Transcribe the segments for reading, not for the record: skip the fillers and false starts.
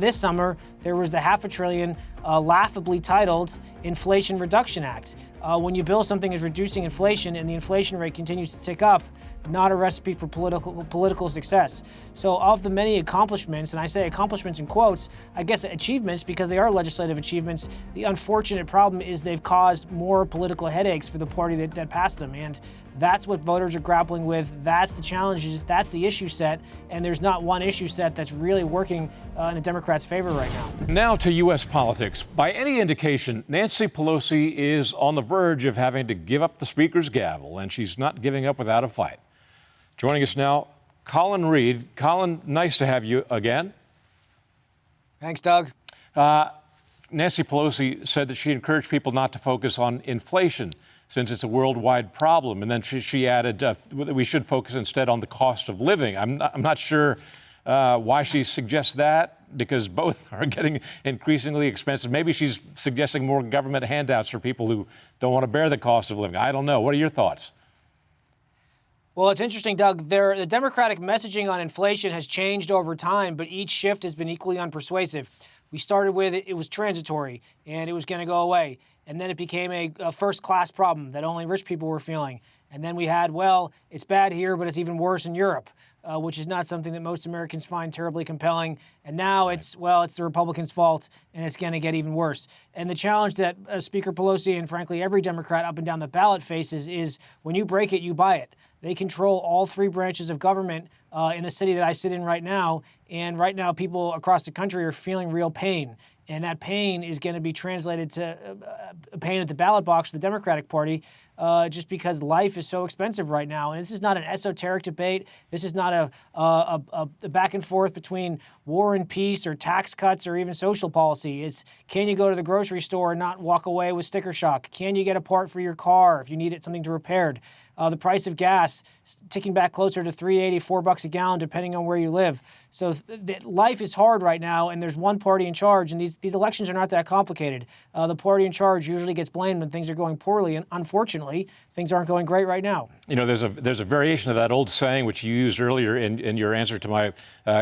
This summer, there was the $500 billion laughably titled Inflation Reduction Act. When you bill something as reducing inflation and the inflation rate continues to tick up, not a recipe for political success. So of the many accomplishments, and I say accomplishments in quotes, I guess achievements because they are legislative achievements, the unfortunate problem is they've caused more political headaches for the party that passed them. And that's what voters are grappling with. That's the challenges. That's the issue set. And there's not one issue set that's really working in the Democrats' favor right now. Now to U.S. politics. By any indication, Nancy Pelosi is on the verge of having to give up the Speaker's gavel, and she's not giving up without a fight. Joining us now, Colin Reed. Colin, nice to have you again. Thanks, Doug. Nancy Pelosi said that she encouraged people not to focus on inflation since it's a worldwide problem. And then she added that we should focus instead on the cost of living. I'm not sure why she suggests that, because both are getting increasingly expensive. Maybe she's suggesting more government handouts for people who don't want to bear the cost of living. I don't know. What are your thoughts? Well, it's interesting, Doug. The Democratic messaging on inflation has changed over time, but each shift has been equally unpersuasive. We started with it was transitory and it was going to go away. And then it became a first-class problem that only rich people were feeling. And then we had, well, it's bad here, but it's even worse in Europe, which is not something that most Americans find terribly compelling. And now it's the Republicans' fault, and it's going to get even worse. And the challenge that Speaker Pelosi and, frankly, every Democrat up and down the ballot faces is when you break it, you buy it. They control all three branches of government in the city that I sit in right now. And right now, people across the country are feeling real pain. And that pain is going to be translated to pain at the ballot box for the Democratic Party just because life is so expensive right now. And this is not an esoteric debate. This is not a back and forth between war and peace or tax cuts or even social policy. It's can you go to the grocery store and not walk away with sticker shock? Can you get a part for your car if you need something to repaired? The price of gas ticking back closer to $3.80, $4 a gallon, depending on where you live. So life is hard right now, and there's one party in charge, and these elections are not that complicated. The party in charge usually gets blamed when things are going poorly, and unfortunately, things aren't going great right now. You know, there's a variation of that old saying, which you used earlier in your answer to my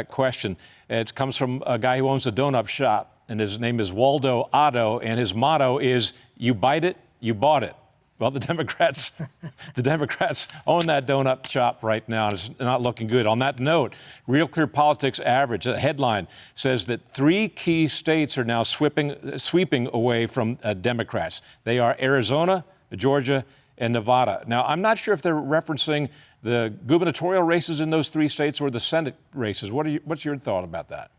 question. It comes from a guy who owns a donut shop, and his name is Waldo Otto, and his motto is, you bite it, you bought it. Well, the Democrats own that donut shop right now, and it's not looking good. On that note, Real Clear Politics average, a headline, says that 3 key states are now sweeping away from Democrats. They are Arizona, Georgia, and Nevada. Now, I'm not sure if they're referencing the gubernatorial races in those 3 states or the Senate races. What's your thought about that?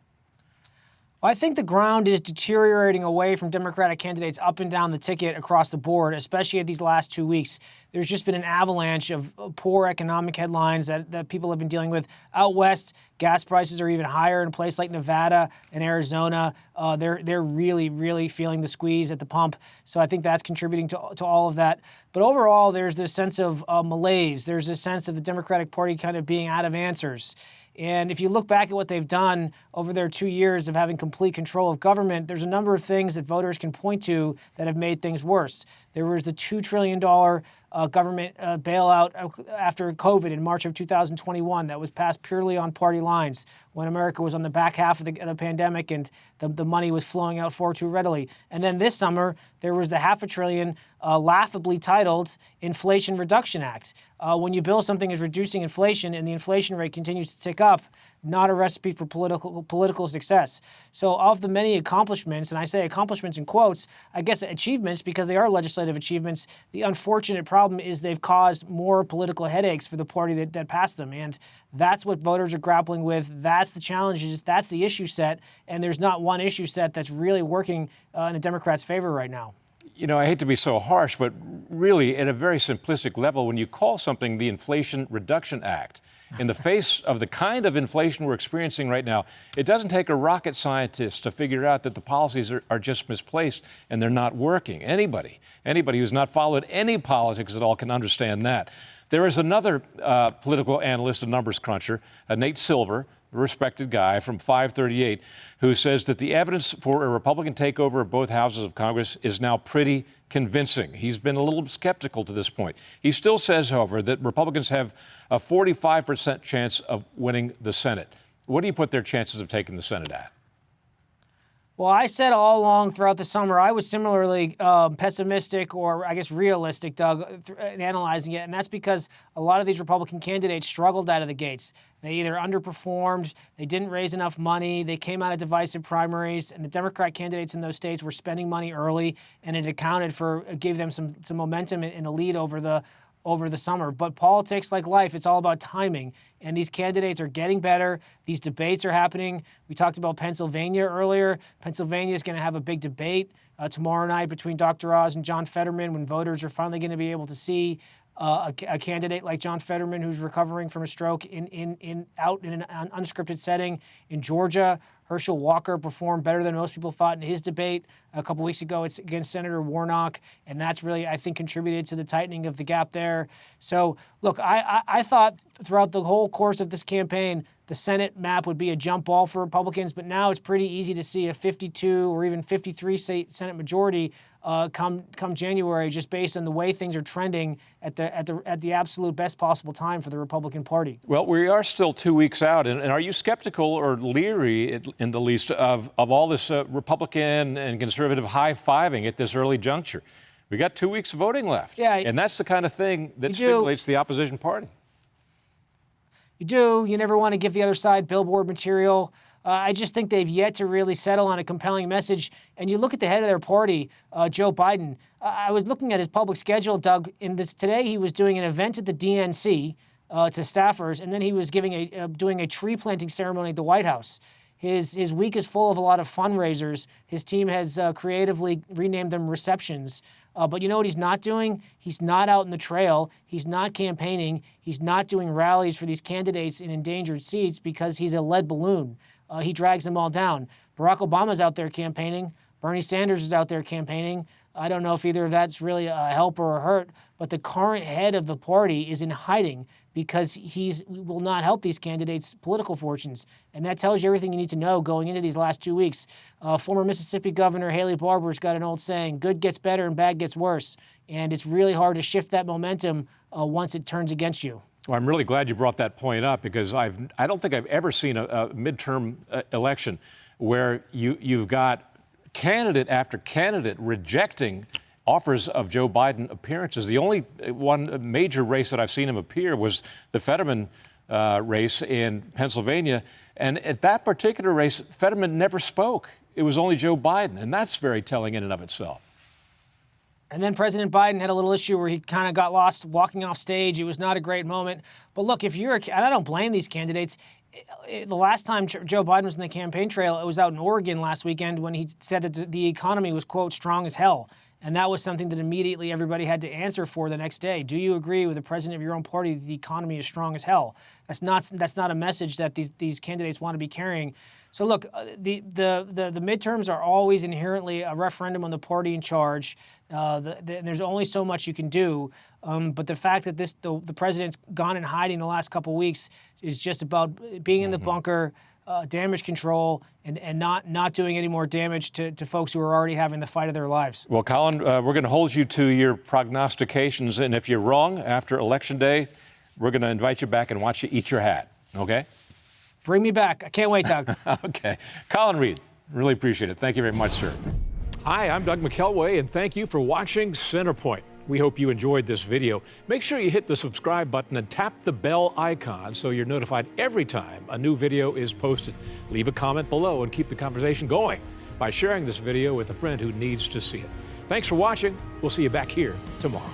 I think the ground is deteriorating away from Democratic candidates up and down the ticket across the board, especially these last 2 weeks. There's just been an avalanche of poor economic headlines that people have been dealing with. Out west, gas prices are even higher in a place like Nevada and Arizona. They're really, really feeling the squeeze at the pump. So I think that's contributing to all of that. But overall, there's this sense of malaise. There's this sense of the Democratic Party kind of being out of answers. And if you look back at what they've done over their 2 years of having complete control of government, there's a number of things that voters can point to that have made things worse. There was the $2 trillion government bailout after COVID in March of 2021 that was passed purely on party lines when America was on the back half of the pandemic and the money was flowing out far too readily. And then this summer, there was the $500 billion laughably titled Inflation Reduction Act. When you bill something as reducing inflation and the inflation rate continues to tick up, not a recipe for political success. So of the many accomplishments, and I say accomplishments in quotes, I guess achievements because they are legislative achievements, the unfortunate problem is they've caused more political headaches for the party that passed them. And that's what voters are grappling with. That's the challenges. That's the issue set. And there's not one issue set that's really working in the Democrats' favor right now. You know, I hate to be so harsh, but really at a very simplistic level, when you call something the Inflation Reduction Act, in the face of the kind of inflation we're experiencing right now, it doesn't take a rocket scientist to figure out that the policies are just misplaced and they're not working. Anybody who's not followed any politics at all can understand that. There is another political analyst and numbers cruncher, Nate Silver, a respected guy from 538, who says that the evidence for a Republican takeover of both houses of Congress is now pretty convincing. He's been a little skeptical to this point. He still says, however, that Republicans have a 45% chance of winning the Senate. What do you put their chances of taking the Senate at? Well, I said all along throughout the summer, I was similarly pessimistic, or I guess realistic, Doug, in analyzing it. And that's because a lot of these Republican candidates struggled out of the gates. They either underperformed, they didn't raise enough money, they came out of divisive primaries, and the Democrat candidates in those states were spending money early, and it accounted for, gave them some momentum and a lead over the summer. But politics, like life, it's all about timing. And these candidates are getting better. These debates are happening. We talked about Pennsylvania earlier. Pennsylvania is going to have a big debate tomorrow night between Dr. Oz and John Fetterman, when voters are finally going to be able to see a candidate like John Fetterman, who's recovering from a stroke, out in an unscripted setting. In Georgia, Herschel Walker performed better than most people thought in his debate a couple weeks ago. It's against Senator Warnock, and that's really, I think, contributed to the tightening of the gap there. So, look, I thought throughout the whole course of this campaign, the Senate map would be a jump ball for Republicans, but now it's pretty easy to see a 52 or even 53 Senate majority come January, just based on the way things are trending at the absolute best possible time for the Republican Party. Well, we are still 2 weeks out, and are you skeptical or leery, in the least, of all this Republican and conservative high-fiving at this early juncture? We got 2 weeks of voting left, and that's the kind of thing that stimulates the opposition party. You do. You never want to give the other side billboard material. I just think they've yet to really settle on a compelling message. And you look at the head of their party, Joe Biden. I was looking at his public schedule, Doug. Today he was doing an event at the DNC to staffers, and then he was doing a tree planting ceremony at the White House. His week is full of a lot of fundraisers. His team has creatively renamed them receptions. But you know what he's not doing? He's not out in the trail. He's not campaigning. He's not doing rallies for these candidates in endangered seats because he's a lead balloon. He drags them all down. Barack Obama's out there campaigning. Bernie Sanders is out there campaigning. I don't know if either of that's really a help or a hurt, but the current head of the party is in hiding because he will not help these candidates' political fortunes. And that tells you everything you need to know going into these last 2 weeks. Former Mississippi Governor Haley Barbour's got an old saying, good gets better and bad gets worse. And it's really hard to shift that momentum once it turns against you. Well, I'm really glad you brought that point up, because I don't think I've ever seen a midterm election where you've got candidate after candidate rejecting offers of Joe Biden appearances. The only one major race that I've seen him appear was the Fetterman race in Pennsylvania. And at that particular race, Fetterman never spoke. It was only Joe Biden. And that's very telling in and of itself. And then President Biden had a little issue where he kind of got lost walking off stage. It was not a great moment. But look, and I don't blame these candidates. The last time Joe Biden was in the campaign trail, it was out in Oregon last weekend when he said that the economy was, quote, strong as hell. And that was something that immediately everybody had to answer for the next day. Do you agree with the president of your own party that the economy is strong as hell? That's not a message that these candidates want to be carrying. So look, the midterms are always inherently a referendum on the party in charge. There's only so much you can do. But the fact that the president's gone in hiding the last couple of weeks is just about being in the bunker, damage control, and not doing any more damage to folks who are already having the fight of their lives. Well, Colin, we're going to hold you to your prognostications, and if you're wrong after Election Day, we're going to invite you back and watch you eat your hat, okay? Bring me back. I can't wait, Doug. Okay. Colin Reed, really appreciate it. Thank you very much, sir. Hi, I'm Doug McKelway, and thank you for watching Centerpoint. We hope you enjoyed this video. Make sure you hit the subscribe button and tap the bell icon so you're notified every time a new video is posted. Leave a comment below and keep the conversation going by sharing this video with a friend who needs to see it. Thanks for watching. We'll see you back here tomorrow.